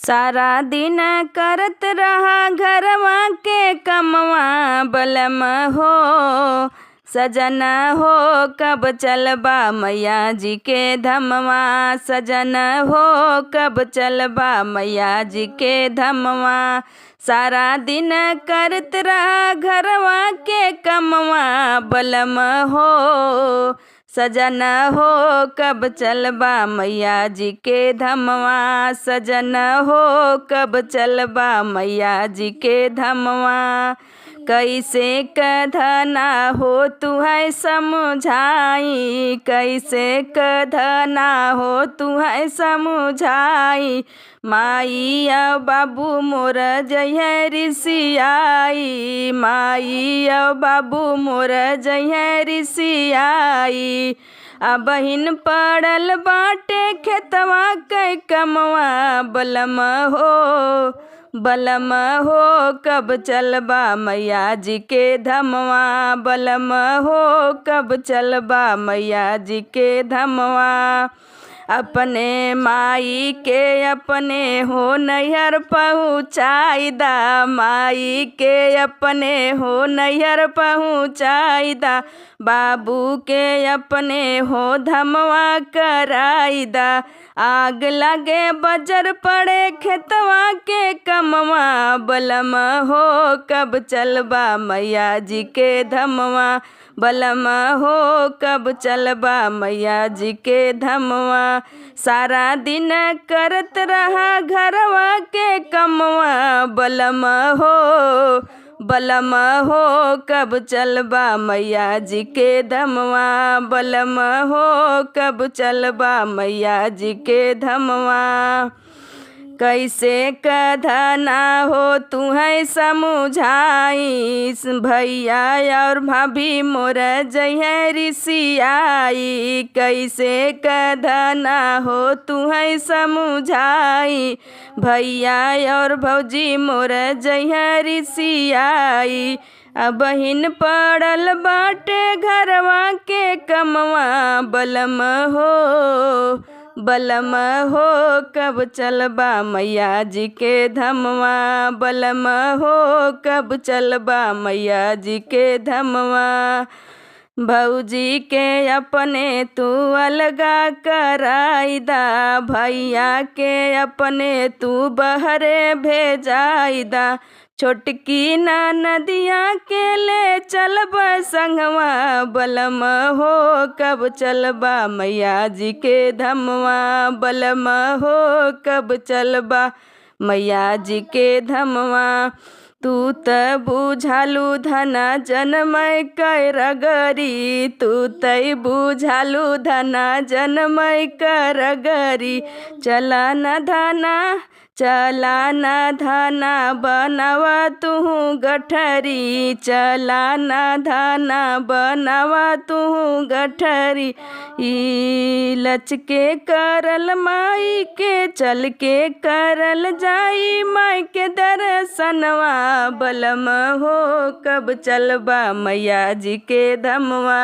सारा दिन करत रहा घरवा के कमवा बलम हो। सजन हो कब चलबा मैया जी के धमवा। सजन हो कब चलबा मैया जी के धमवा। सारा दिन करत रहा घरवा के कमवा बलम हो। सजन हो कब चलबा मैया जी के धमवा। सजन हो कब चलबा मैया जी के धमवा। कैसे कधना हो तू है समझाई। कैसे कधना हो तू है समझाई। माई बाबू मोर जय ऋषियाई। माई बाबू मोर जय ऋषियाई। बहिन पड़ल बाटे खेतवा के कमवा बलम हो। बलम हो कब चलबा मैया जी के धमवा। बलम हो कब चलबा मैया जी के धमवा। अपने माई के अपने हो नैहर पहुँचाई दा। माई के अपने हो नैहर पहुँचाई दा। बाबू के अपने हो धमवा कराई दा। आग लगे बजर पड़े खेतवा के कमवा बलम हो कब चलबा मैया जी के धमवा। बलम हो कब चलबा मैया जी के धमवा। सारा दिन करत रहा घरवा के कमवा बलम हो। बलम हो कब चलबा मैया जी के धमवा। बलम हो कब चलबा मैया जी के धमवा। कैसे कधना हो तू है समझाई। भैया और भाभी मोर जय ऋषियाई। कैसे कधना हो तू है समझाई। भैया और भौजी मोर जय ऋषियाई। बहिन पड़ल बाटे घरवा के कमवा बलम हो। बलम हो कब चलबा मैया जी के धमवा। बलम हो कब चलबा मैया जी के धमवा। भौजी के अपने तू अलगा कराई दा। भैया के अपने तू बहरे भेजाई दा। छोटकी नदिया के ले चलब संगवा बलम हो कब चलबा मैया जी के धमवा। बलम हो कब चलबा मैया जी के धमवा। तू त बुझालू धना जनमय करगरी। तू तय बुझालू धना जनमय करगरी। चला न धना चला न धना बनवा तू गठरी। चला न धना बनवा तू गठरी। ई लचके करल माई के चल के करल जाई माई के दर्शनवा बलम हो कब चलबा मैया जी के धमवा।